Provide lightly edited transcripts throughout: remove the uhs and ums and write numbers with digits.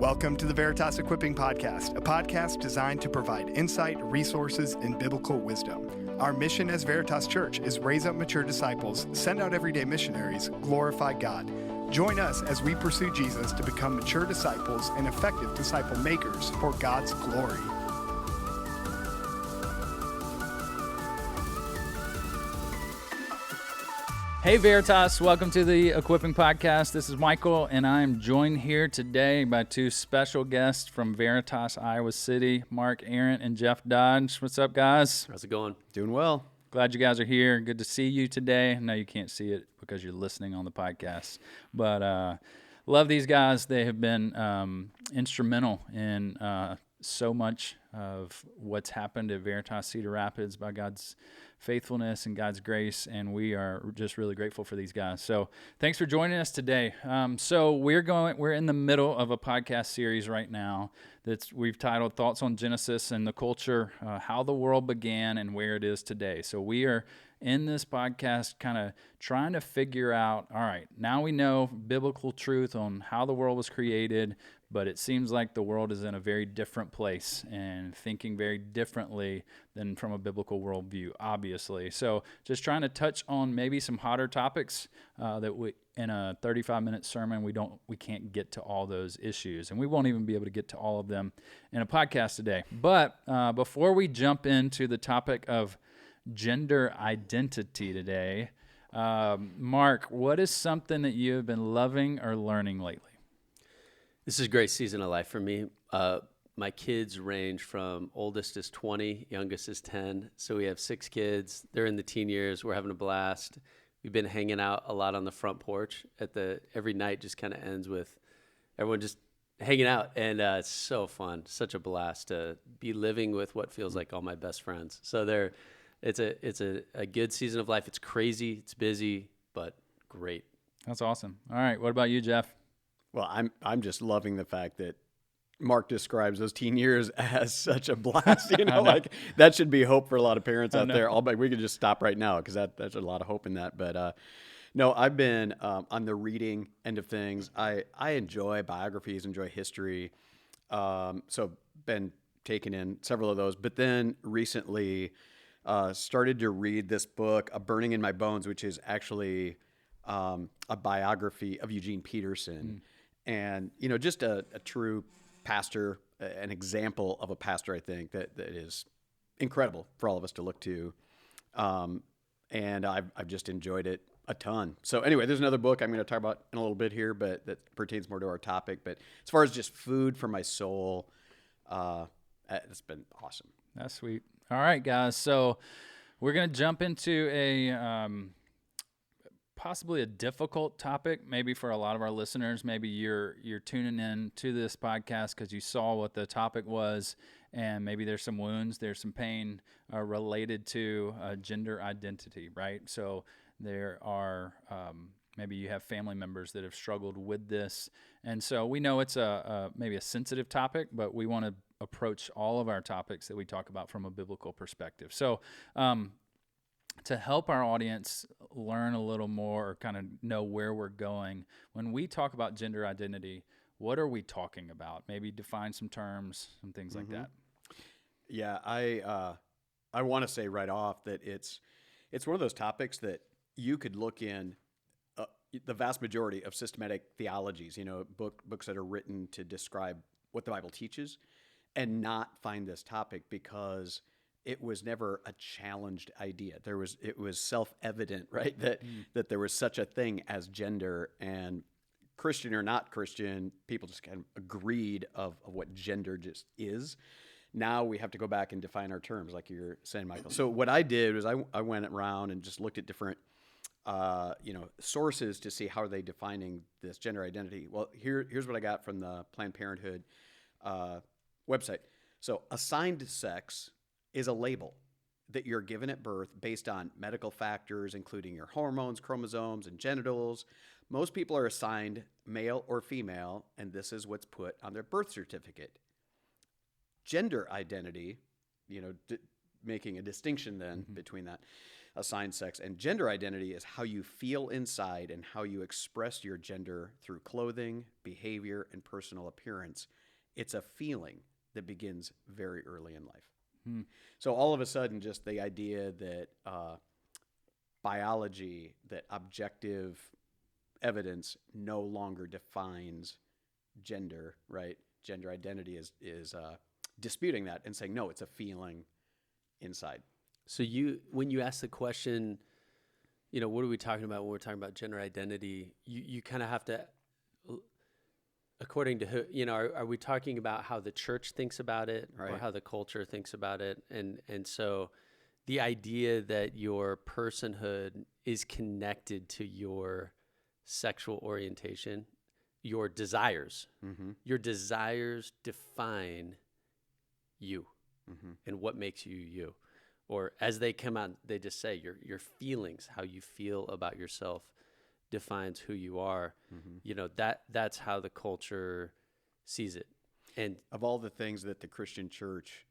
Welcome to the Veritas Equipping Podcast, a podcast designed to provide insight, resources, and biblical wisdom. Our mission as Veritas Church is raise up mature disciples, send out everyday missionaries, glorify God. Join us as we pursue Jesus to become mature disciples and effective disciple makers for God's glory. Hey Veritas, welcome to the Equipping Podcast. This is Michael, and I'm joined here today by two special guests from Veritas, Iowa City, Mark Arendt and Jeff Dodge. What's up, guys? How's it going? Doing well. Glad you guys are here. Good to see you today. I know you can't see it because you're listening on the podcast, but love these guys. They have been instrumental in so much of what's happened at Veritas Cedar Rapids by God's faithfulness and God's grace, and we are just really grateful for these guys. So thanks for joining us today. So we're in the middle of a podcast series right now we've titled Thoughts on Genesis and the Culture, How the World Began and Where It Is Today. So we are in this podcast kind of trying to figure out, all right, now we know biblical truth on how the world was created, but it seems like the world is in a very different place and thinking very differently than from a biblical worldview, obviously. So just trying to touch on maybe some hotter topics that we, in a 35-minute sermon, we can't get to all those issues, and we won't even be able to get to all of them in a podcast today. But before we jump into the topic of gender identity today, Mark, what is something that you have been loving or learning lately? This is a great season of life for me. My kids range from oldest is 20, youngest is 10. So we have 6 kids. They're in the teen years. We're having a blast. We've been hanging out a lot on the front porch. Every night just kind of ends with everyone just hanging out. And it's so fun, such a blast to be living with what feels like all my best friends. So it's a good season of life. It's crazy, it's busy, but great. That's awesome. All right, what about you, Jeff? Well, I'm just loving the fact that Mark describes those teen years as such a blast. Like that should be hope for a lot of parents out there. We could just stop right now because that's a lot of hope in that. But no, I've been on the reading end of things. I enjoy biographies, enjoy history. So been taking in several of those. But then recently started to read this book, A Burning in My Bones, which is actually a biography of Eugene Peterson. And, just a true pastor, an example of a pastor, I think, that is incredible for all of us to look to. And I've just enjoyed it a ton. So anyway, there's another book I'm going to talk about in a little bit here, but that pertains more to our topic. But as far as just food for my soul, it's been awesome. That's sweet. All right, guys. So we're going to jump into a possibly a difficult topic, maybe for a lot of our listeners. Maybe you're tuning in to this podcast because you saw what the topic was, and maybe there's some wounds, there's some pain related to gender identity, right? So there are maybe you have family members that have struggled with this, and so we know it's maybe a sensitive topic, but we want to approach all of our topics that we talk about from a biblical perspective. So to help our audience learn a little more or kind of know where we're going, when we talk about gender identity, what are we talking about? Maybe define some terms, some things like that. Yeah, I want to say right off that it's one of those topics that you could look in the vast majority of systematic theologies, books that are written to describe what the Bible teaches, and not find this topic because it was never a challenged idea. It was self-evident, right? That there was such a thing as gender, and Christian or not Christian, people just kind of agreed of what gender just is. Now we have to go back and define our terms, like you're saying, Michael. So what I did was I went around and just looked at different sources to see how are they defining this gender identity. Well, here's what I got from the Planned Parenthood website. So assigned sex is a label that you're given at birth based on medical factors, including your hormones, chromosomes, and genitals. Most people are assigned male or female, and this is what's put on their birth certificate. Gender identity, making a distinction then between that. assigned sex. And gender identity is how you feel inside and how you express your gender through clothing, behavior, and personal appearance. It's a feeling that begins very early in life. So all of a sudden, just the idea that biology, that objective evidence no longer defines gender, right? Gender identity is disputing that and saying, no, it's a feeling inside. So when you ask the question, what are we talking about when we're talking about gender identity? You kind of have to, according to who, are we talking about how the church thinks about it, right, or how the culture thinks about it? And so the idea that your personhood is connected to your sexual orientation, your desires, your desires define you and what makes you you. Or as they come out, they just say your feelings, how you feel about yourself defines who you are. That's how the culture sees it. And of all the things that the Christian church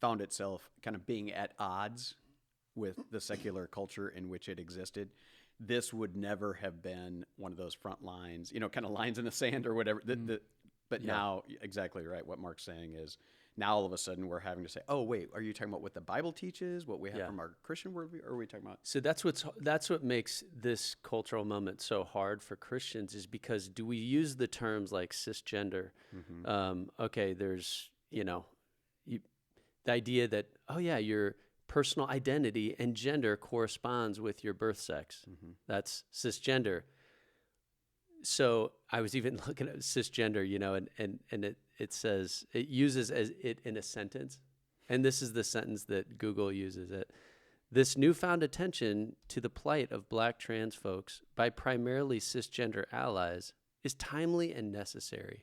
found itself kind of being at odds with the secular culture in which it existed, this would never have been one of those front lines, kind of lines in the sand or whatever. But now, exactly right. What Mark's saying is now all of a sudden we're having to say, oh, wait, are you talking about what the Bible teaches, what we have from our Christian worldview, or are we talking about? So that's what makes this cultural moment so hard for Christians, is because do we use the terms like cisgender? Okay, there's, the idea that, oh yeah, your personal identity and gender corresponds with your birth sex. That's cisgender. So I was even looking at cisgender, and it says, it uses it in a sentence. And this is the sentence that Google uses it. This newfound attention to the plight of Black trans folks by primarily cisgender allies is timely and necessary.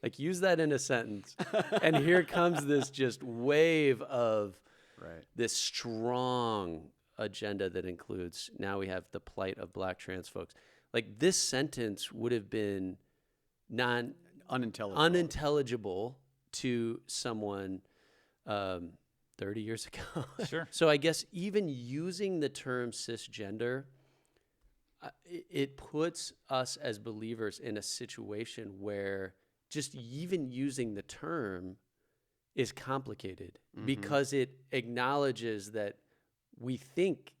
Like, use that in a sentence. And here comes this just wave of this strong agenda that includes, now we have the plight of Black trans folks. Like, this sentence would have been unintelligible to someone 30 years ago. Sure. So I guess even using the term cisgender, it puts us as believers in a situation where just even using the term is complicated because it acknowledges that we think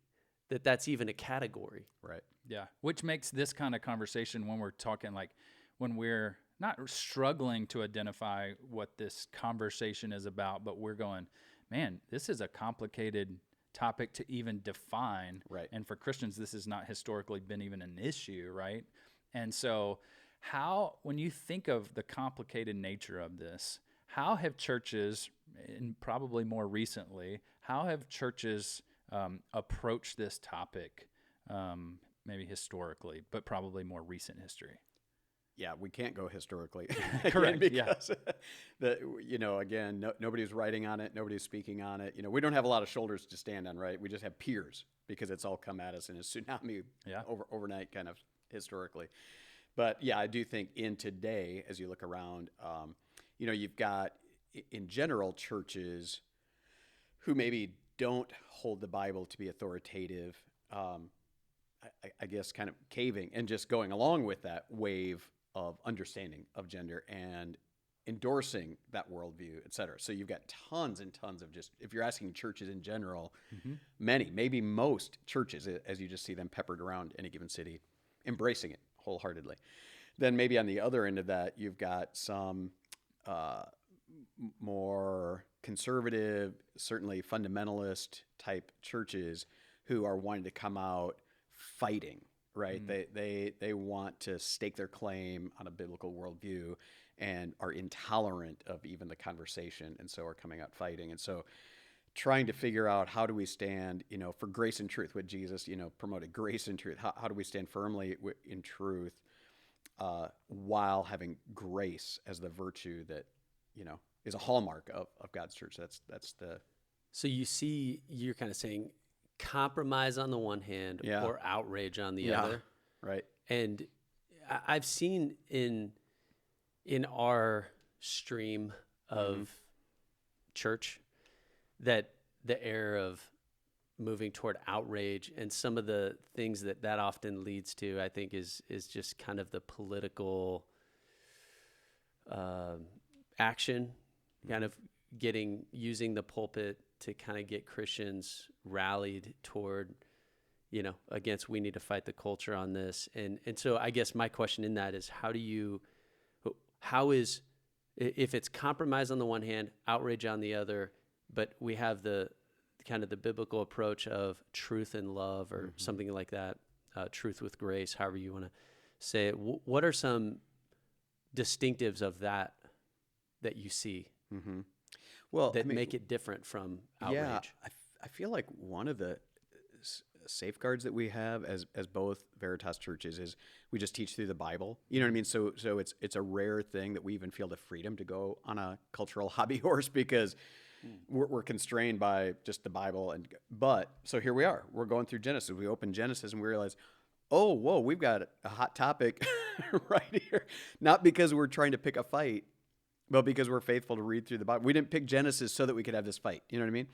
that that's even a category. Right. Yeah, which makes this kind of conversation, when we're talking, like when we're not struggling to identify what this conversation is about, but we're going, man, this is a complicated topic to even define. Right. And for Christians, this has not historically been even an issue, right? And so when you think of the complicated nature of this, how have churches, and probably more recently, approached this topic, maybe historically, but probably more recent history? Yeah, we can't go historically. Correct. Because again, nobody's writing on it, nobody's speaking on it. We don't have a lot of shoulders to stand on, right? We just have peers, because it's all come at us in a tsunami overnight, kind of historically. But yeah, I do think in today, as you look around, you've got in general churches who maybe don't hold the Bible to be authoritative. I guess kind of caving and just going along with that wave of understanding of gender and endorsing that worldview, et cetera. So you've got tons and tons of just, if you're asking churches in general, many, maybe most churches, as you just see them peppered around any given city, embracing it wholeheartedly. Then maybe on the other end of that, you've got some more conservative, certainly fundamentalist type churches who are wanting to come out fighting, right? They want to stake their claim on a biblical worldview and are intolerant of even the conversation, and so are coming out fighting. And so trying to figure out, how do we stand, for grace and truth, what Jesus, promoted, grace and truth. How do we stand firmly in truth while having grace as the virtue that, is a hallmark of God's church? That's the... So you're kind of saying compromise on the one hand or outrage on the other. Right. And I've seen in our stream of church that the air of moving toward outrage, and some of the things that often leads to, I think, is just kind of the political action, kind of using the pulpit to kind of get Christians rallied toward, against, we need to fight the culture on this. And so I guess my question in that is, if it's compromise on the one hand, outrage on the other, but we have the kind of the biblical approach of truth and love, or something like that, truth with grace, however you want to say it. What are some distinctives of that you see? Well, that make it different from outrage? Yeah, I feel like one of the safeguards that we have as both Veritas churches is we just teach through the Bible. You know what I mean? So it's a rare thing that we even feel the freedom to go on a cultural hobby horse, because we're constrained by just the Bible. But so here we are. We're going through Genesis. We open Genesis and we realize, oh, whoa, we've got a hot topic right here. Not because we're trying to pick a fight, but because we're faithful to read through the Bible. We didn't pick Genesis so that we could have this fight. You know what I mean?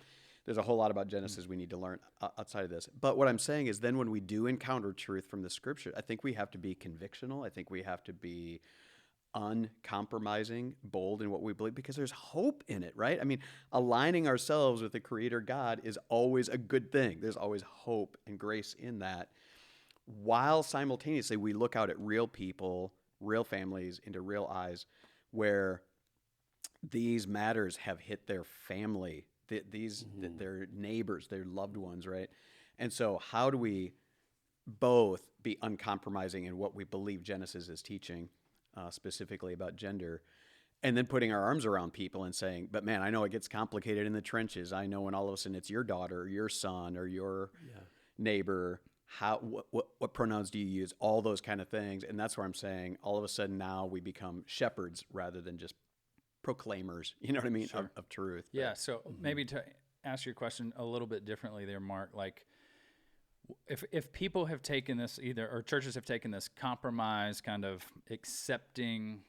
There's a whole lot about Genesis we need to learn outside of this. But what I'm saying is, then when we do encounter truth from the Scripture, I think we have to be convictional. I think we have to be uncompromising, bold in what we believe, because there's hope in it, right? I mean, aligning ourselves with the Creator God is always a good thing. There's always hope and grace in that, while simultaneously we look out at real people, real families, into real eyes, where these matters have hit their family, their neighbors, their loved ones, right? And so how do we both be uncompromising in what we believe Genesis is teaching, specifically about gender, and then putting our arms around people and saying, but man, I know it gets complicated in the trenches. I know when all of a sudden it's your daughter or your son or your neighbor, what pronouns do you use? All those kind of things. And that's where I'm saying, all of a sudden now we become shepherds rather than just proclaimers, you know what I mean, of truth. Yeah. So maybe to ask your question a little bit differently there, Mark, like if people have taken this or churches have taken this compromise kind of accepting,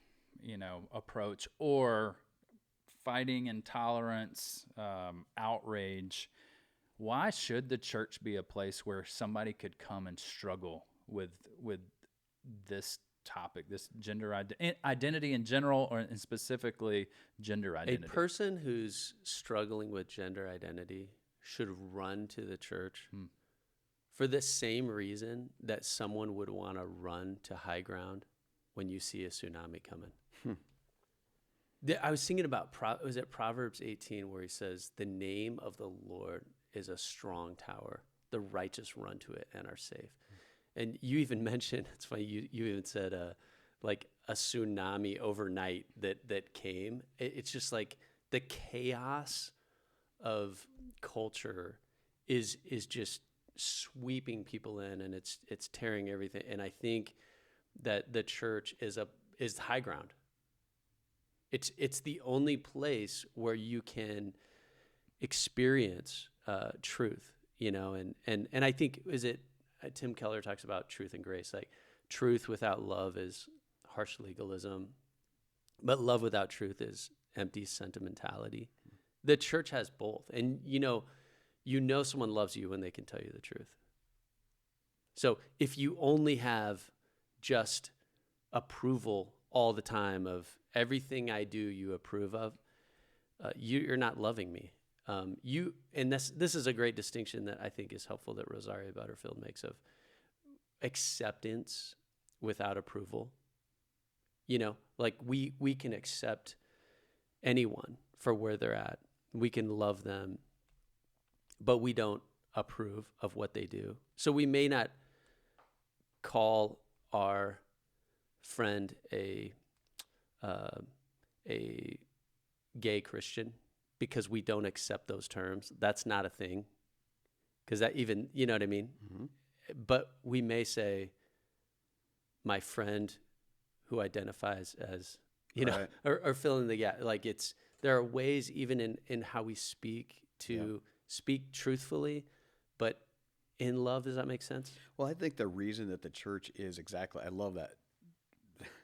approach, or fighting intolerance, outrage, why should the church be a place where somebody could come and struggle with this topic, this gender identity in general, or and specifically gender identity? A person who's struggling with gender identity should run to the church for the same reason that someone would want to run to high ground when you see a tsunami coming. I was thinking about, was it Proverbs 18, where he says, the name of the Lord is a strong tower. The righteous run to it and are safe. And you even mentioned, it's funny, you even said like a tsunami overnight that came. It's just like the chaos of culture is just sweeping people in, and it's tearing everything. And I think that the church is high ground. It's the only place where you can experience truth, and I think, Tim Keller talks about truth and grace. Like, truth without love is harsh legalism, but love without truth is empty sentimentality. The church has both. And someone loves you when they can tell you the truth. So if you only have just approval all the time of everything I do you approve of, you're not loving me. And this is a great distinction that I think is helpful that Rosaria Butterfield makes of acceptance without approval. Like we can accept anyone for where they're at. We can love them, but we don't approve of what they do. So we may not call our friend a gay Christian because we don't accept those terms. That's not a thing. Because that even, you know what I mean? Mm-hmm. But we may say, my friend who identifies as, right. or fill in the gap. Like there are ways even in how we speak to speak truthfully, but in love. Does that make sense? Well, I think the reason that the church is exactly, I love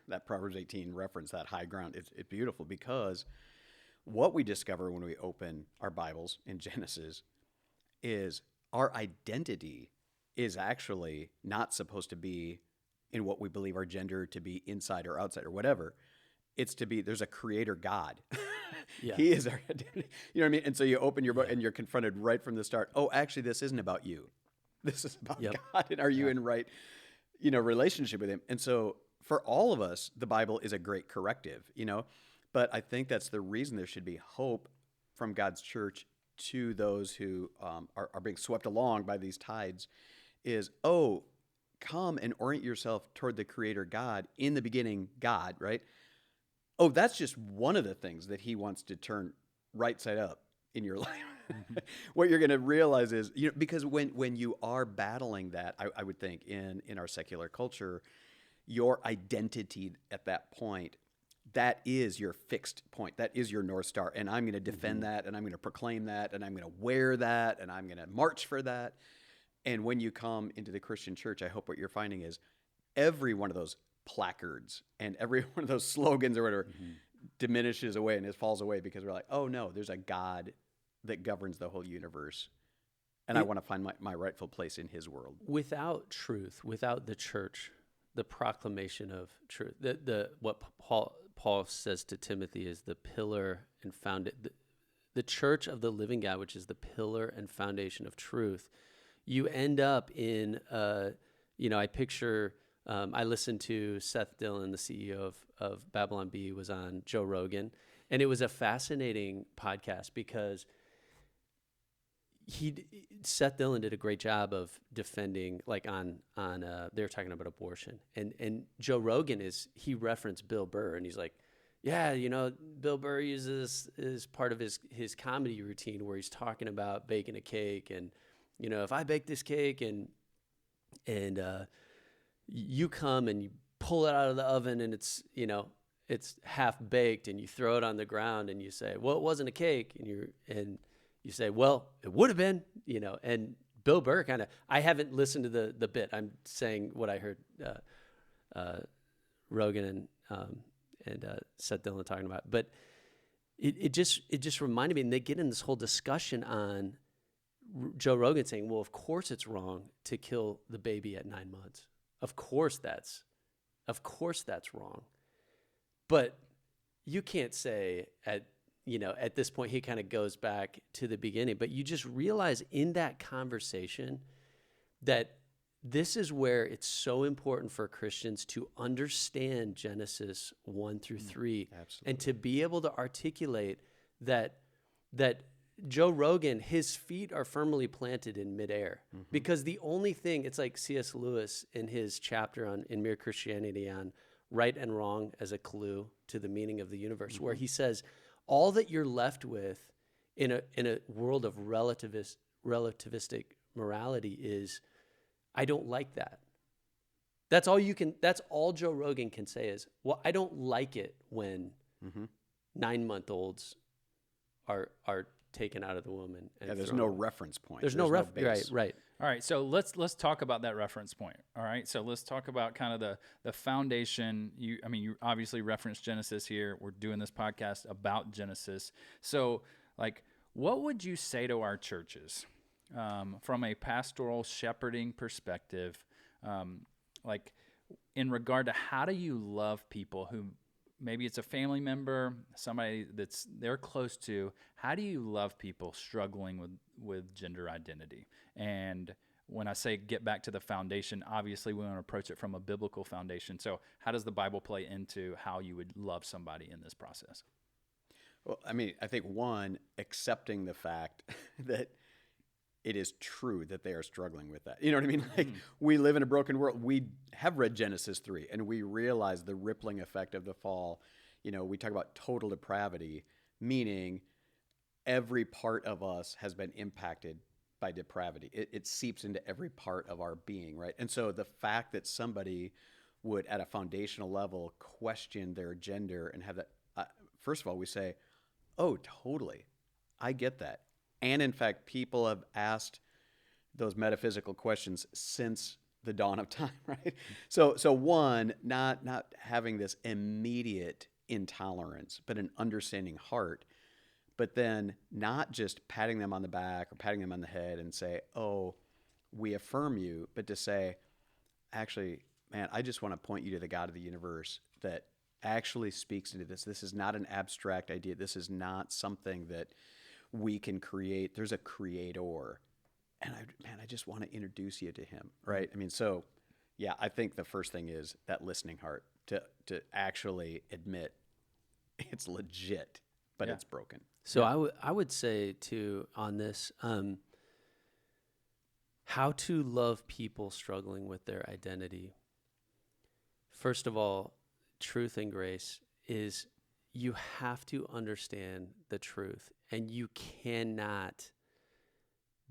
that Proverbs 18 reference, that high ground. It's beautiful, because what we discover when we open our Bibles in Genesis is our identity is actually not supposed to be in what we believe our gender to be, inside or outside or whatever. It's to be, there's a creator God. Yeah. He is our identity. You know what I mean? And so you open your book and you're confronted right from the start. Oh, actually, this isn't about you. This is about Yep. God. And are you in right, relationship with him? And so for all of us, the Bible is a great corrective, but I think that's the reason there should be hope from God's church to those who are being swept along by these tides is, come and orient yourself toward the creator God. In the beginning, God, right? Oh, that's just one of the things that he wants to turn right side up in your life. What you're going to realize is, because when you are battling that, I would think in our secular culture, your identity at that point, that is your fixed point. That is your North Star. And I'm going to defend that, and I'm going to proclaim that, and I'm going to wear that, and I'm going to march for that. And when you come into the Christian church, I hope what you're finding is every one of those placards and every one of those slogans or whatever diminishes away and it falls away, because we're like, oh no, there's a God that governs the whole universe. And I want to find my rightful place in his world. Without truth, without the church, the proclamation of truth, what Paul says to Timothy is the pillar and the church of the living God, which is the pillar and foundation of truth. You end up in, I picture, I listened to Seth Dillon, the CEO of Babylon Bee, was on Joe Rogan, and it was a fascinating podcast because Seth Dillon did a great job of defending, like on they were talking about abortion, and Joe Rogan he referenced Bill Burr, and he's like, yeah, Bill Burr uses as part of his comedy routine where he's talking about baking a cake, and if I bake this cake and you come and you pull it out of the oven and it's half baked, and you throw it on the ground and you say, well, it wasn't a cake, and you say, well, it would have been, and Bill Burr I haven't listened to the bit. I'm saying what I heard Rogan and Seth Dillon talking about, but it just reminded me, and they get in this whole discussion on Joe Rogan saying, well, of course it's wrong to kill the baby at 9 months. Of course that's wrong. But you can't say at this point, he kind of goes back to the beginning, but you just realize in that conversation that this is where it's so important for Christians to understand Genesis 1 through 3. Absolutely. And to be able to articulate that Joe Rogan, his feet are firmly planted in midair, because the only thing, it's like C.S. Lewis in his chapter in Mere Christianity on right and wrong as a clue to the meaning of the universe, where he says all that you're left with in a world of relativistic morality is, I don't like that. That's all Joe Rogan can say is, well, I don't like it when 9-month-olds are taken out of the womb and There's thrown no away. reference point. There's no base. right. All right, so let's talk about that reference point. All right, so let's talk about kind of the foundation. You obviously referenced Genesis here. We're doing this podcast about Genesis. So, like, what would you say to our churches from a pastoral shepherding perspective, like in regard to how do you love people who maybe it's a family member, somebody they're close to? How do you love people struggling with gender identity? And when I say get back to the foundation, obviously we want to approach it from a biblical foundation. So how does the Bible play into how you would love somebody in this process? Well, I think one, accepting the fact that it is true that they are struggling with that. You know what I mean? Like, we live in a broken world. We have read Genesis 3, and we realize the rippling effect of the fall. We talk about total depravity, meaning every part of us has been impacted by depravity. It seeps into every part of our being, right? And so the fact that somebody would, at a foundational level, question their gender and have that, first of all, we say, oh, totally, I get that. And in fact, people have asked those metaphysical questions since the dawn of time, right? So one, not having this immediate intolerance, but an understanding heart. but then not just patting them on the back or patting them on the head and say, oh, we affirm you, but to say, actually, man, I just want to point you to the God of the universe that actually speaks into this. This is not an abstract idea. This is not something that we can create. There's a creator. And I just want to introduce you to him, right? I mean, so yeah, I think the first thing is that listening heart to actually admit it's legit, but Yeah. it's broken. So I would say too on this, how to love people struggling with their identity. First of all, truth and grace is you have to understand the truth, and you cannot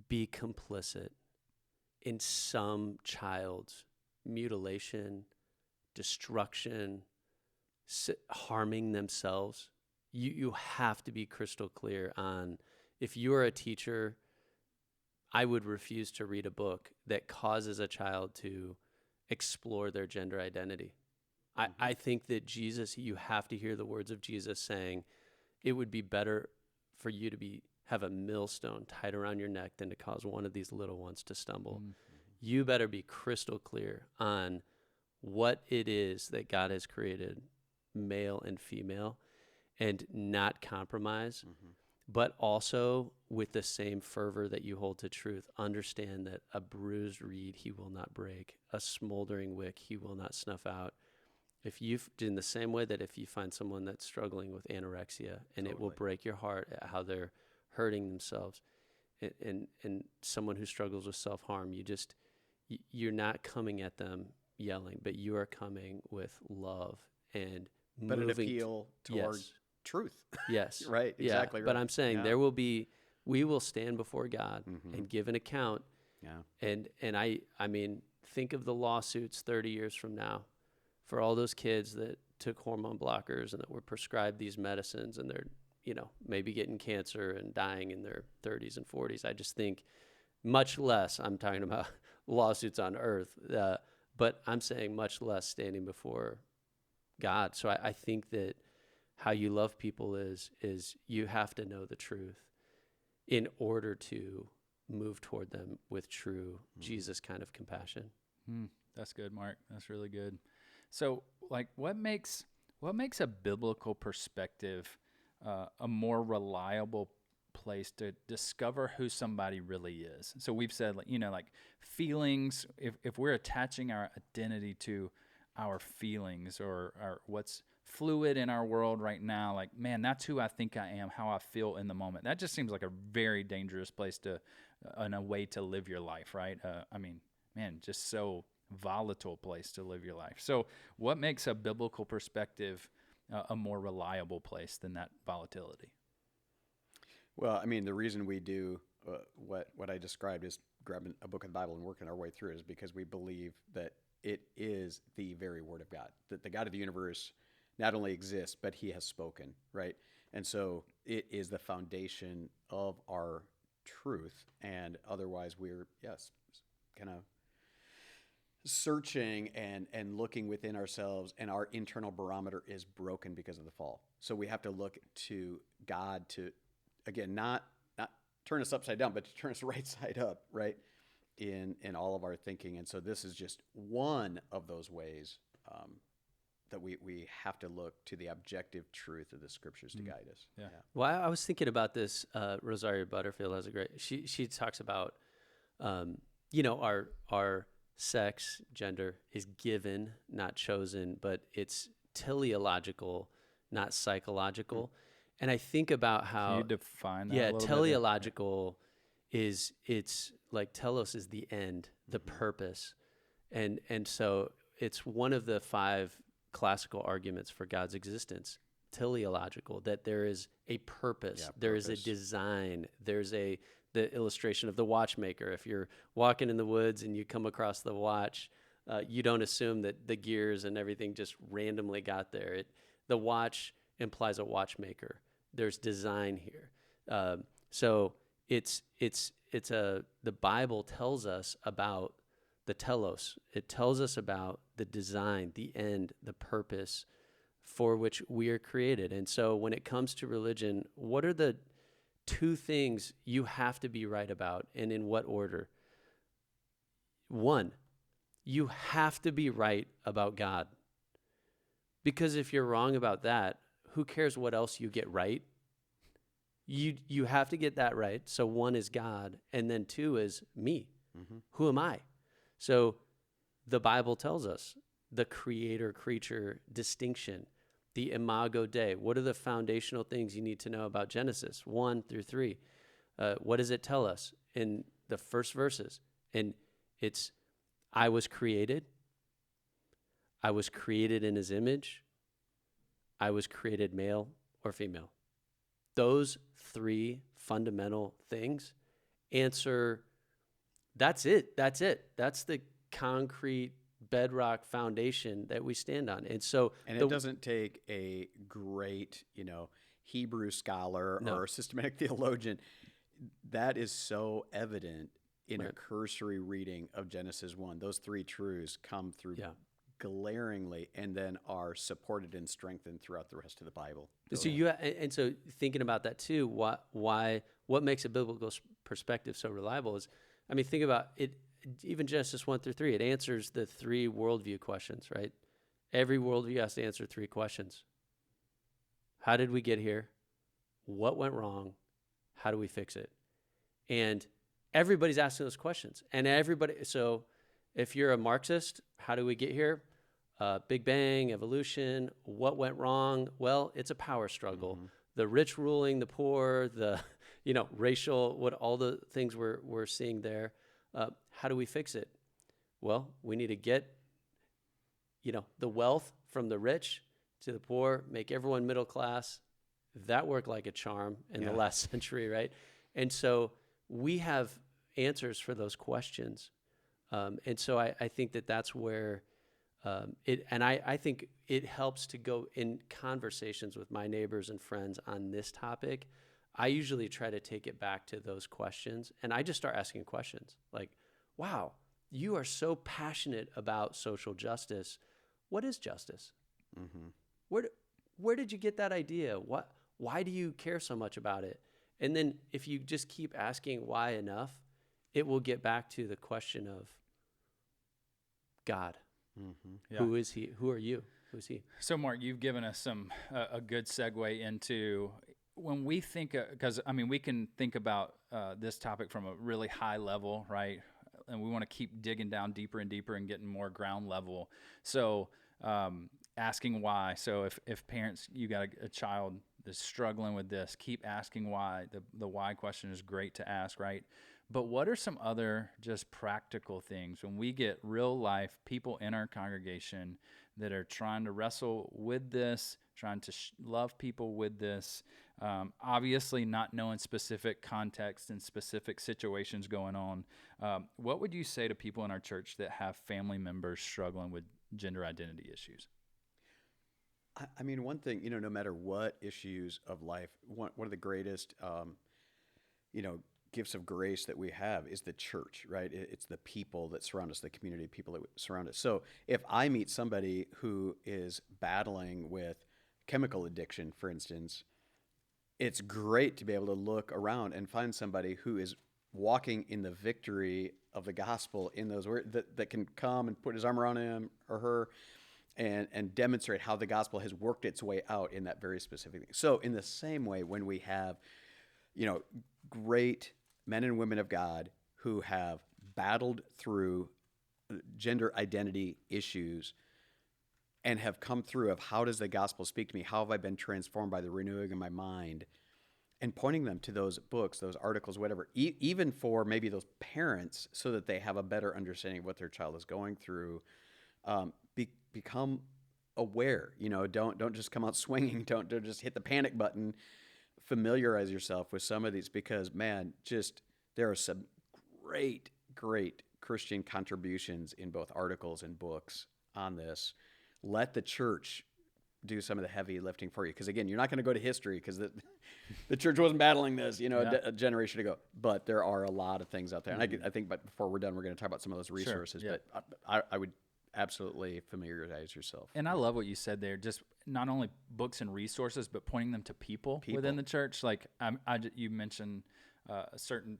be complicit in some child's mutilation, destruction, harming themselves. You have to be crystal clear on, if you are a teacher, I would refuse to read a book that causes a child to explore their gender identity. I think that Jesus, you have to hear the words of Jesus saying, it would be better for you to have a millstone tied around your neck than to cause one of these little ones to stumble. You better be crystal clear on what it is that God has created, male and female, and not compromise, but also with the same fervor that you hold to truth, understand that a bruised reed he will not break, a smoldering wick he will not snuff out. In the same way that if you find someone that's struggling with anorexia, and it will break your heart at how they're hurting themselves, and someone who struggles with self-harm, you're not coming at them yelling, but you are coming with love and But an moving appeal toward truth. Yes. Right, Yeah. exactly But right. I'm saying we will stand before God and give an account. Yeah. And I mean, think of the lawsuits 30 years from now for all those kids that took hormone blockers and that were prescribed these medicines, and they're, maybe getting cancer and dying in their 30s and 40s. I just think much less, I'm talking about lawsuits on earth, but I'm saying much less standing before God. So I think that how you love people is you have to know the truth in order to move toward them with true Jesus kind of compassion. That's good, Mark. That's really good. So, like, what makes a biblical perspective a more reliable place to discover who somebody really is? So we've said, like feelings. If we're attaching our identity to our feelings or what's fluid in our world right now, like, man, that's who I think I am, how I feel in the moment. That just seems like a very dangerous place and a way to live your life, right? I mean, man, just so volatile place to live your life. So what makes a biblical perspective a more reliable place than that volatility? Well, I mean, the reason we do what I described is grabbing a book of the Bible and working our way through is because we believe that it is the very word of God, that the God of the universe not only exists, but he has spoken, right? And so it is the foundation of our truth. And otherwise we're, kind of searching and looking within ourselves, and our internal barometer is broken because of the fall. So we have to look to God to, again, not turn us upside down, but to turn us right side up, right? In all of our thinking. And so this is just one of those ways that we have to look to the objective truth of the scriptures to guide us. Yeah. Well, I was thinking about this. Rosaria Butterfield has a great, she talks about, our sex, gender is given, not chosen, but it's teleological, not psychological. And I think about how... Can you define that a Yeah, little bit? teleological it's like telos is the end, the purpose. And so it's one of the 5 classical arguments for God's existence, teleological, that there is a purpose, there is a design, there's the illustration of the watchmaker. If you're walking in the woods and you come across the watch, you don't assume that the gears and everything just randomly got there. The watch implies a watchmaker. There's design here. So the Bible tells us about the telos. It tells us about the design, the end, the purpose for which we are created. And so when it comes to religion, what are the two things you have to be right about, and in what order. One, you have to be right about God. Because if you're wrong about that, who cares what else you get right? You have to get that right. So one is God, and then two is me. Mm-hmm. Who am I? So the Bible tells us the creator-creature distinction, the imago Dei. What are the foundational things you need to know about Genesis 1 through 3? What does it tell us in the first verses? And it's, I was created in his image. I was created male or female. Those three fundamental things answer, that's it. That's the concrete bedrock foundation that we stand on. And so, it doesn't take a great, Hebrew scholar or systematic theologian. That is so evident in a cursory reading of Genesis 1. Those three truths come through glaringly, and then are supported and strengthened throughout the rest of the Bible. So thinking about that too, what makes a biblical perspective so reliable is, think about it. Even Genesis 1 through 3, it answers the three worldview questions, right? Every worldview has to answer three questions. How did we get here? What went wrong? How do we fix it? And everybody's asking those questions. And so if you're a Marxist, how do we get here? Big Bang, evolution, what went wrong? Well, it's a power struggle. Mm-hmm. The rich ruling the poor, the racial, what all the things we're seeing there. How do we fix it? Well, we need to get the wealth from the rich to the poor, make everyone middle class. That worked like a charm in the last century, right? And so we have answers for those questions. And so I think that's where I think it helps to go in conversations with my neighbors and friends on this topic. I usually try to take it back to those questions, and I just start asking questions like, wow, you are so passionate about social justice. What is justice? Mm-hmm. Where did you get that idea? Why do you care so much about it? And then if you just keep asking why enough, it will get back to the question of God. Mm-hmm. Yeah. Who is he? Who are you? Who's he? So, Mark, you've given us a good segue into when we think, because we can think about this topic from a really high level, right? And we want to keep digging down deeper and deeper and getting more ground level. So, asking why. So, if parents, you got a child that's struggling with this, keep asking why. The why question is great to ask, right? But what are some other just practical things when we get real life people in our congregation that are trying to wrestle with this, trying to love people with this, obviously not knowing specific context and specific situations going on? What would you say to people in our church that have family members struggling with gender identity issues? One thing, no matter what issues of life, one of the greatest, gifts of grace that we have is the church, right? It's the people that surround us, the community of people that surround us. So if I meet somebody who is battling with chemical addiction, for instance, it's great to be able to look around and find somebody who is walking in the victory of the gospel in those words that can come and put his arm around him or her and demonstrate how the gospel has worked its way out in that very specific thing. So in the same way, when we have, great men and women of God who have battled through gender identity issues and have come through of how does the gospel speak to me? How have I been transformed by the renewing of my mind? And pointing them to those books, those articles, whatever, even for maybe those parents so that they have a better understanding of what their child is going through. Become aware, don't just come out swinging. Don't just hit the panic button. Familiarize yourself with some of these because, man, there are some great Christian contributions in both articles and books on this. Let the church do some of the heavy lifting for you. Because, again, you're not going to go to history because the church wasn't battling this, a generation ago. But there are a lot of things out there. And I think but before we're done, we're going to talk about some of those resources. Sure. Yeah. But I would absolutely familiarize yourself. And I love what you said there. Just not only books and resources, but pointing them to people within the church. Like you mentioned certain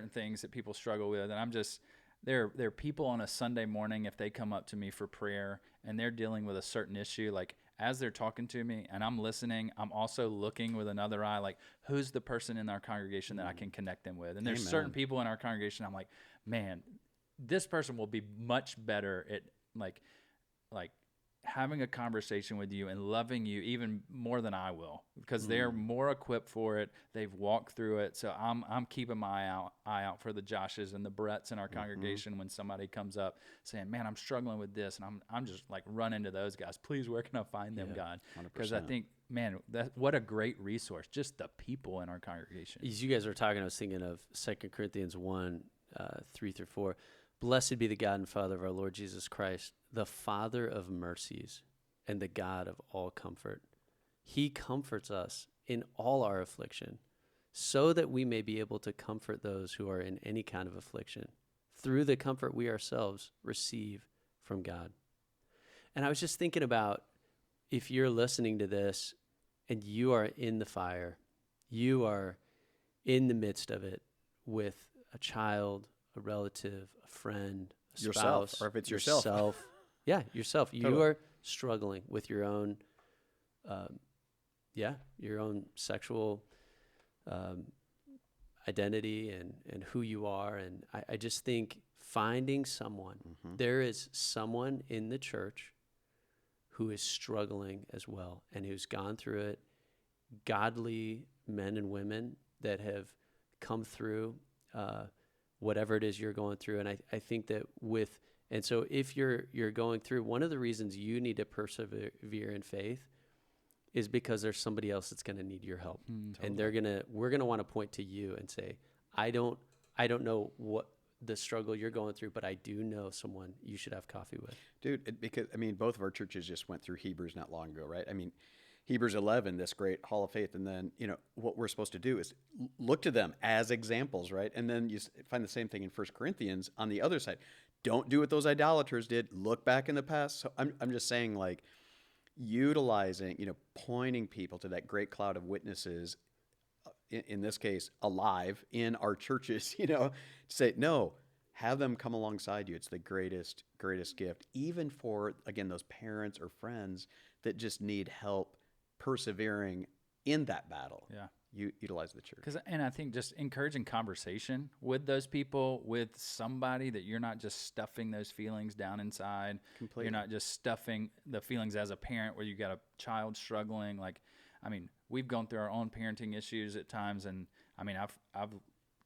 things that people struggle with, and I'm just there are people on a Sunday morning, if they come up to me for prayer and they're dealing with a certain issue, like as they're talking to me and I'm listening, I'm also looking with another eye, like who's the person in our congregation that I can connect them with. And there's certain people in our congregation I'm like, man, this person will be much better at like having a conversation with you and loving you even more than I will, because they're more equipped for it. They've walked through it. So I'm keeping my eye out for the Joshes and the Bretts in our congregation when somebody comes up saying, man, I'm struggling with this. And I'm just like running to those guys. Please, where can I find them, God? Because I think, man, what a great resource, just the people in our congregation. As you guys were talking, I was thinking of 2 Corinthians 1, 3-4. Blessed be the God and Father of our Lord Jesus Christ, the Father of mercies and the God of all comfort. He comforts us in all our affliction, so that we may be able to comfort those who are in any kind of affliction, through the comfort we ourselves receive from God. And I was just thinking about, if you're listening to this and you are in the fire, you are in the midst of it with a child, a relative, a friend, a yourself, spouse, or if it's yourself. Yeah, yourself. Totally. You are struggling with your own, your own sexual identity and who you are. And I just think finding someone, there is someone in the church who is struggling as well and who's gone through it, godly men and women that have come through whatever it is you're going through. And I think that and so if you're going through, one of the reasons you need to persevere in faith is because there's somebody else that's going to need your help. Totally. And we're going to want to point to you and say, I don't know what the struggle you're going through, but I do know someone you should have coffee with. Dude, because both of our churches just went through Hebrews not long ago, right? Hebrews 11, this great hall of faith. And then, what we're supposed to do is look to them as examples, right? And then you find the same thing in 1 Corinthians on the other side. Don't do what those idolaters did. Look back in the past. So I'm just saying, like, utilizing, pointing people to that great cloud of witnesses, in this case, alive in our churches, to say, no, have them come alongside you. It's the greatest gift, even for, again, those parents or friends that just need help persevering in that battle. Yeah. You utilize the church. And I think just encouraging conversation with those people, with somebody that you're not just stuffing those feelings down inside. Completely. You're not just stuffing the feelings as a parent where you got a child struggling. We've gone through our own parenting issues at times. And I've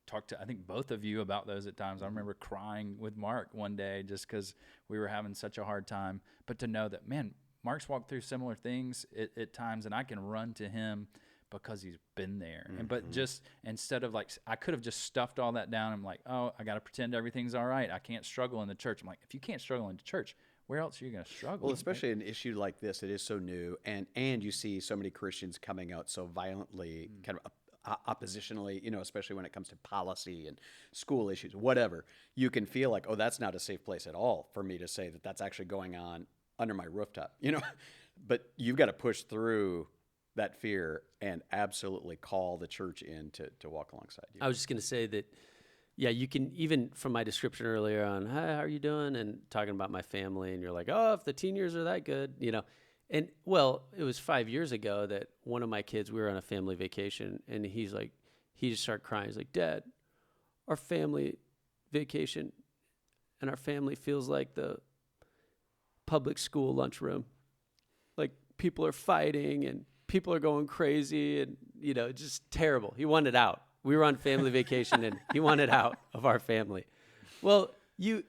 talked to, I think, both of you about those at times. I remember crying with Mark one day just because we were having such a hard time. But to know that, man, Mark's walked through similar things at times, and I can run to him because he's been there. But just instead of I could have just stuffed all that down. I'm like, oh, I got to pretend everything's all right. I can't struggle in the church. I'm like, if you can't struggle in the church, where else are you going to struggle? Well, especially an issue like this, it is so new, and you see so many Christians coming out so violently, kind of oppositionally, especially when it comes to policy and school issues, whatever. You can feel like, oh, that's not a safe place at all for me to say that that's actually going on under my rooftop, But you've got to push through that fear and absolutely call the church in to walk alongside you. I was just going to say that, you can, even from my description earlier on, hi, how are you doing? And talking about my family, and you're like, oh, if the teen years are that good, And, well, it was 5 years ago that one of my kids, we were on a family vacation, and he just started crying. He's like, Dad, our family vacation and our family feels like the public school lunchroom. Like, people are fighting and people are going crazy and, just terrible. He wanted out. We were on family vacation and he wanted out of our family. Well, you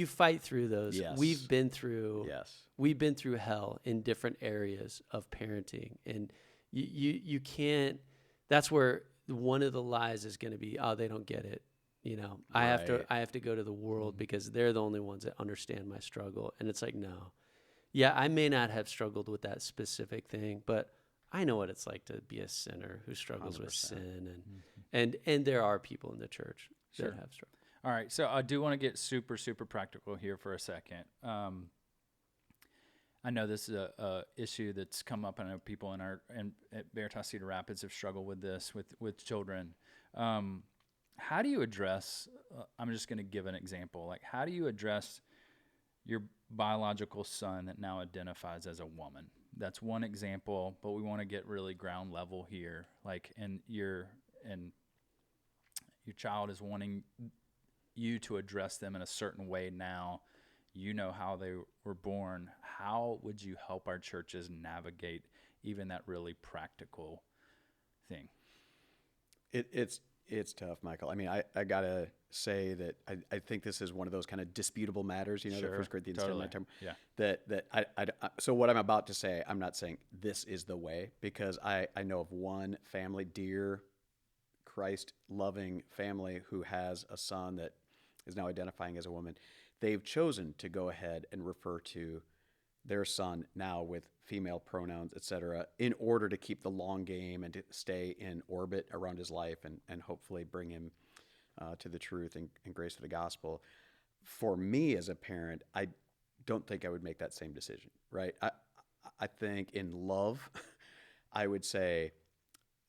fight through those. Yes. We've been through hell in different areas of parenting, and you can't. That's where one of the lies is going to be, oh, they don't get it. I have to go to the world because they're the only ones that understand my struggle. And it's like, no. Yeah, I may not have struggled with that specific thing, but I know what it's like to be a sinner who struggles 100%. With sin, and there are people in the church that have struggled. All right, so I do want to get super, super practical here for a second. I know this is a issue that's come up. I know people at Veritas Cedar Rapids have struggled with this with children. How do you address? I'm just going to give an example. Like, how do you address your biological son that now identifies as a woman? That's one example, but we want to get really ground level here. Like, and your child is wanting you to address them in a certain way now. You know how they were born. How would you help our churches navigate even that really practical thing? It's tough, Michael. I mean, I gotta say that I think this is one of those kind of disputable matters, the Sure, 1 Corinthians totally. 10 term. Yeah. That so what I'm about to say, I'm not saying this is the way, because I know of one family, dear Christ loving family, who has a son that is now identifying as a woman. They've chosen to go ahead and refer to their son now with female pronouns, etc., in order to keep the long game and to stay in orbit around his life and hopefully bring him to the truth and grace of the gospel. For me as a parent, I don't think I would make that same decision, right? I think in love, I would say,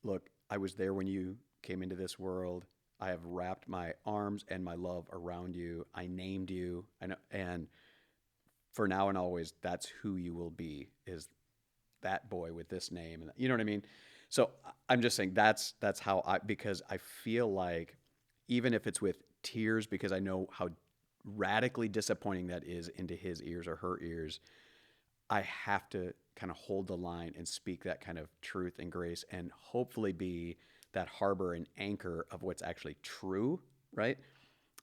look, I was there when you came into this world. I have wrapped my arms and my love around you. I named you. I know, and for now and always, that's who you will be, is that boy with this name. And you know what I mean? So I'm just saying that's how because I feel like even if it's with tears, because I know how radically disappointing that is into his ears or her ears, I have to kind of hold the line and speak that kind of truth and grace and hopefully be that harbor and anchor of what's actually true, right,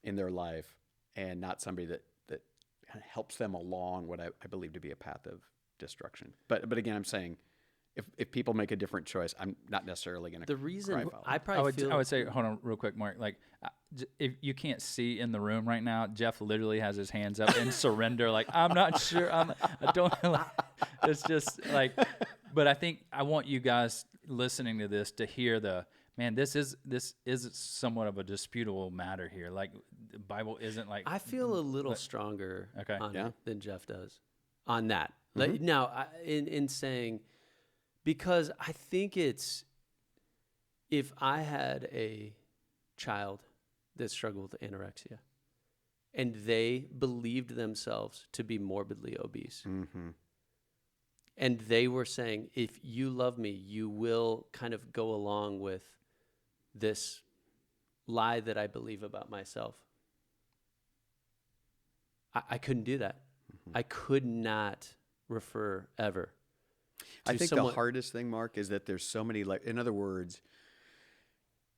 in their life, and not somebody that kind of helps them along what I believe to be a path of destruction. But again, I'm saying if people make a different choice, I'm not necessarily going to. The reason I I probably would say, hold on real quick, Mark. Like, if you can't see in the room right now, Jeff literally has his hands up in surrender. Like, I'm not sure. I don't. It's just like, but I think I want you guys listening to this to hear this is somewhat of a disputable matter here. Like, the Bible isn't like. I feel a little stronger on Yeah. it than Jeff does on that. Like, now, in saying, because I think it's, if I had a child that struggled with anorexia and they believed themselves to be morbidly obese, and they were saying, if you love me, you will kind of go along with this lie that I believe about myself. I couldn't do that. I could not refer ever. I think the hardest thing, Mark, is that there's so many, like, in other words,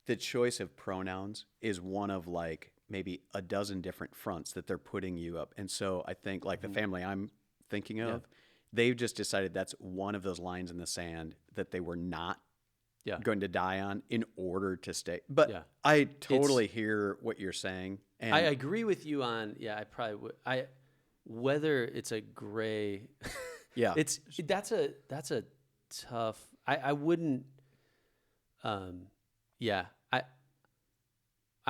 the choice of pronouns is one of like maybe a dozen different fronts that they're putting you up. And so I think like the family I'm thinking of, they've just decided that's one of those lines in the sand that they were not going to die on in order to stay. But I totally hear what you're saying. And I agree with you on, I probably would. Whether it's a gray, that's a tough, I wouldn't, I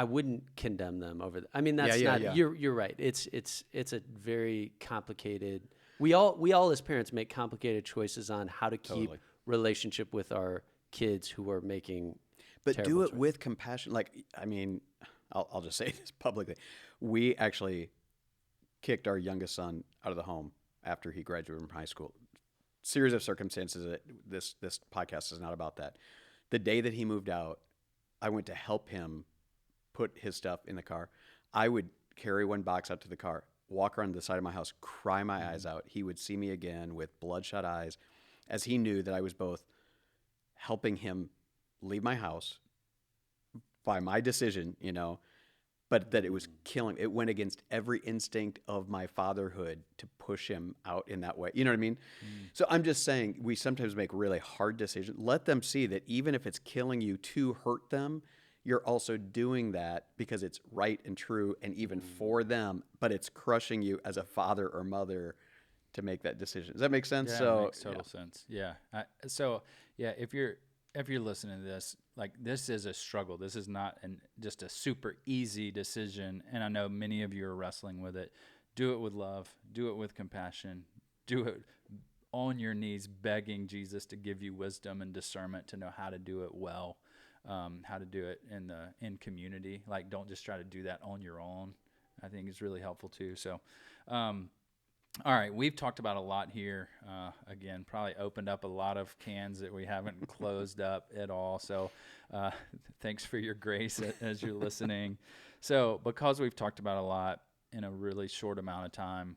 wouldn't condemn them over that. I mean, that's you're right. It's a very complicated, we all as parents make complicated choices on how to keep relationship with our kids who are making, but do it with compassion. Like, I mean, I'll just say this publicly. We actually kicked our youngest son out of the home after he graduated from high school. Series of circumstances that this podcast is not about that. The day that he moved out, I went to help him put his stuff in the car. I would carry one box out to the car, walk around the side of my house, cry my eyes out. He would see me again with bloodshot eyes, as he knew that I was both helping him leave my house by my decision, but that it was killing. It went against every instinct of my fatherhood to push him out in that way. You know what I mean? So I'm just saying, we sometimes make really hard decisions. Let them see that even if it's killing you to hurt them, you're also doing that because it's right and true and even for them, but it's crushing you as a father or mother to make that decision. Does that make sense? Yeah, it makes total sense. Yeah. If you're listening to this, like, this is a struggle. This is not just a super easy decision. And I know many of you are wrestling with it. Do it with love. Do it with compassion. Do it on your knees begging Jesus to give you wisdom and discernment to know how to do it well, how to do it in community. Like, don't just try to do that on your own. I think it's really helpful too. So, all right, we've talked about a lot here. Again, probably opened up a lot of cans that we haven't closed up at all. So thanks for your grace as you're listening. So because we've talked about a lot in a really short amount of time,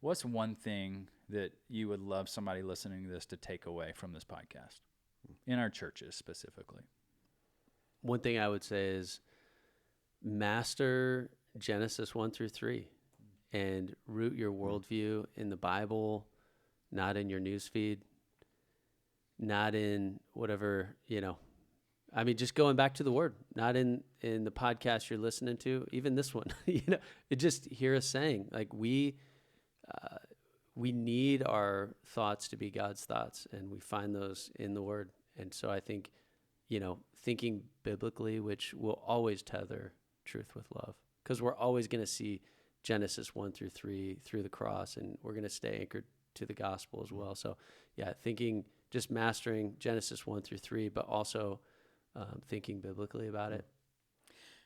what's one thing that you would love somebody listening to this to take away from this podcast, in our churches specifically? One thing I would say is master Genesis 1-3. And root your worldview in the Bible, not in your newsfeed, not in whatever, I mean, just going back to the Word, not in the podcast you're listening to, even this one. It just hear us saying, like, we need our thoughts to be God's thoughts, and we find those in the Word. And so I think, thinking biblically, which will always tether truth with love, because we're always going to see Genesis 1-3 through the cross, and we're going to stay anchored to the gospel as well. So yeah, just mastering Genesis 1-3, but also thinking biblically about it.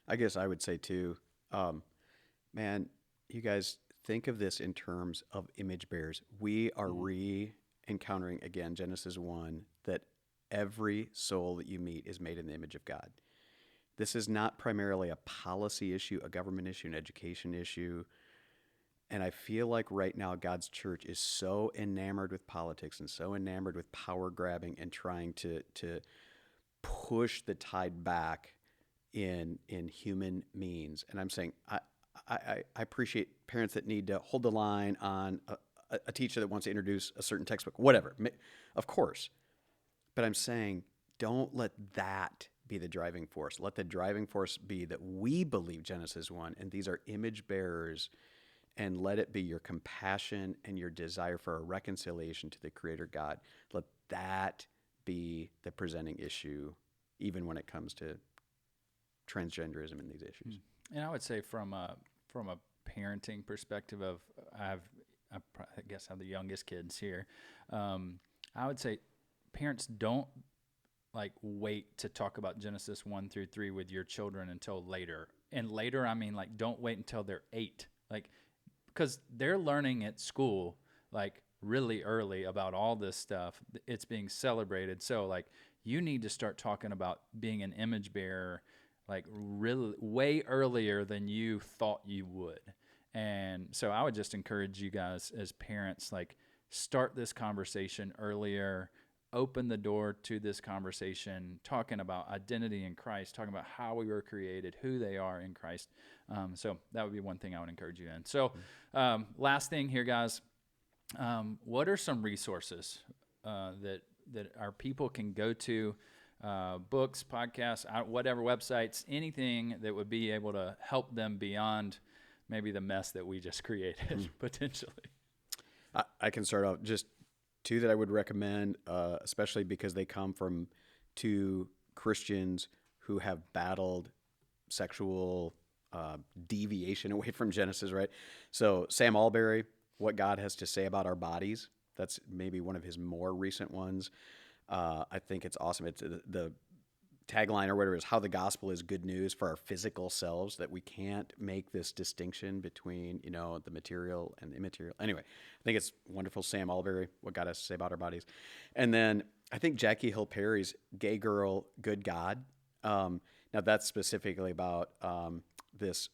I guess I would say too, man, you guys think of this in terms of image bearers. We are re-encountering again, Genesis 1, that every soul that you meet is made in the image of God. This is not primarily a policy issue, a government issue, an education issue. And I feel like right now God's church is so enamored with politics and so enamored with power grabbing and trying to push the tide back in human means. And I'm saying I appreciate parents that need to hold the line on a teacher that wants to introduce a certain textbook, whatever, of course. But I'm saying don't let that be the driving force. Let the driving force be that we believe Genesis 1, and these are image bearers, and let it be your compassion and your desire for a reconciliation to the Creator God. Let that be the presenting issue, even when it comes to transgenderism and these issues. And I would say from a parenting perspective I guess I'm the youngest kids here. I would say parents don't wait to talk about Genesis 1-3 with your children until later. And later, I mean, don't wait until they're 8. Because they're learning at school, really early about all this stuff. It's being celebrated. So, you need to start talking about being an image bearer, really way earlier than you thought you would. And so I would just encourage you guys as parents, start this conversation earlier. Open the door to this conversation, talking about identity in Christ, talking about how we were created, who they are in Christ. So that would be one thing I would encourage you in. So last thing here, guys, what are some resources that our people can go to, books, podcasts, whatever, websites, anything that would be able to help them beyond maybe the mess that we just created potentially? I can start off just two that I would recommend, especially because they come from two Christians who have battled sexual deviation away from Genesis, right? So Sam Allberry, What God Has to Say About Our Bodies. That's maybe one of his more recent ones. I think it's awesome. It's the tagline or whatever is how the gospel is good news for our physical selves, that we can't make this distinction between, the material and the immaterial. Anyway, I think it's wonderful. Sam Allberry, What God Has to Say About Our Bodies. And then I think Jackie Hill Perry's Gay Girl, Good God. Now that's specifically about this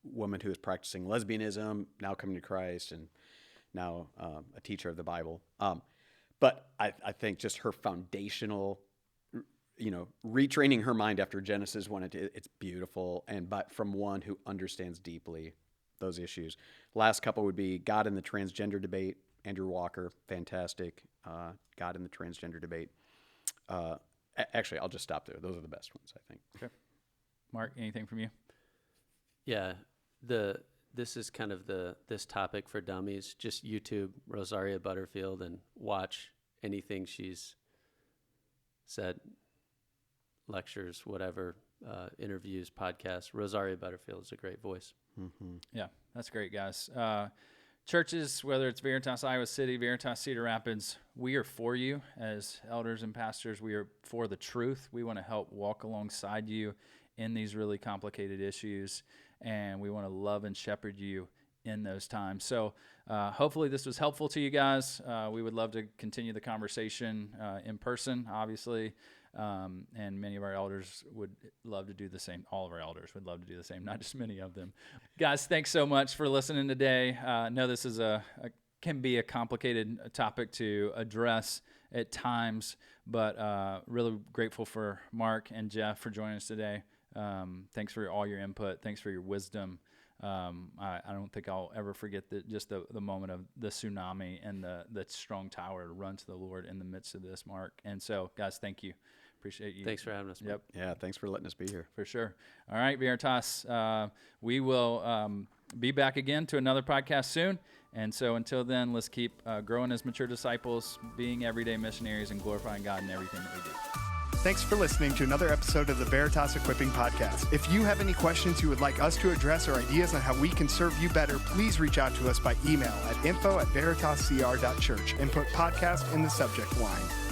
woman who is practicing lesbianism, now coming to Christ, and now a teacher of the Bible. But I think just her foundational, retraining her mind after Genesis 1, it's beautiful, but from one who understands deeply those issues. Last couple would be God in the Transgender Debate, Andrew Walker, fantastic. God in the Transgender Debate. Actually, I'll just stop there. Those are the best ones, I think. Okay. Mark, anything from you? Yeah, this is kind of this topic for dummies. Just YouTube Rosaria Butterfield and watch anything she's said, lectures, whatever, interviews, podcasts. Rosaria Butterfield is a great voice. Yeah, that's great, guys. churches, whether it's Veritas Iowa City, Veritas Cedar Rapids, we are for you as elders and pastors. We are for the truth. We want to help walk alongside you in these really complicated issues, and we want to love and shepherd you in those times. So hopefully this was helpful to you guys. We would love to continue the conversation in person, obviously, and many of our elders would love to do the same. All of our elders would love to do the same, not just many of them. Guys, thanks so much for listening today. I know this is can be a complicated topic to address at times, but really grateful for Mark and Jeff for joining us today. Thanks for all your input. Thanks for your wisdom. I don't think I'll ever forget the moment of the tsunami and the strong tower to run to the Lord in the midst of this, Mark. And so, guys, thank you. Appreciate you. Thanks for having us, Mark. Yep. Yeah, thanks for letting us be here. For sure. All right, Veritas, we will be back again to another podcast soon. And so until then, let's keep growing as mature disciples, being everyday missionaries, and glorifying God in everything that we do. Thanks for listening to another episode of the Veritas Equipping Podcast. If you have any questions you would like us to address or ideas on how we can serve you better, please reach out to us by email at info@veritascr.church and put podcast in the subject line.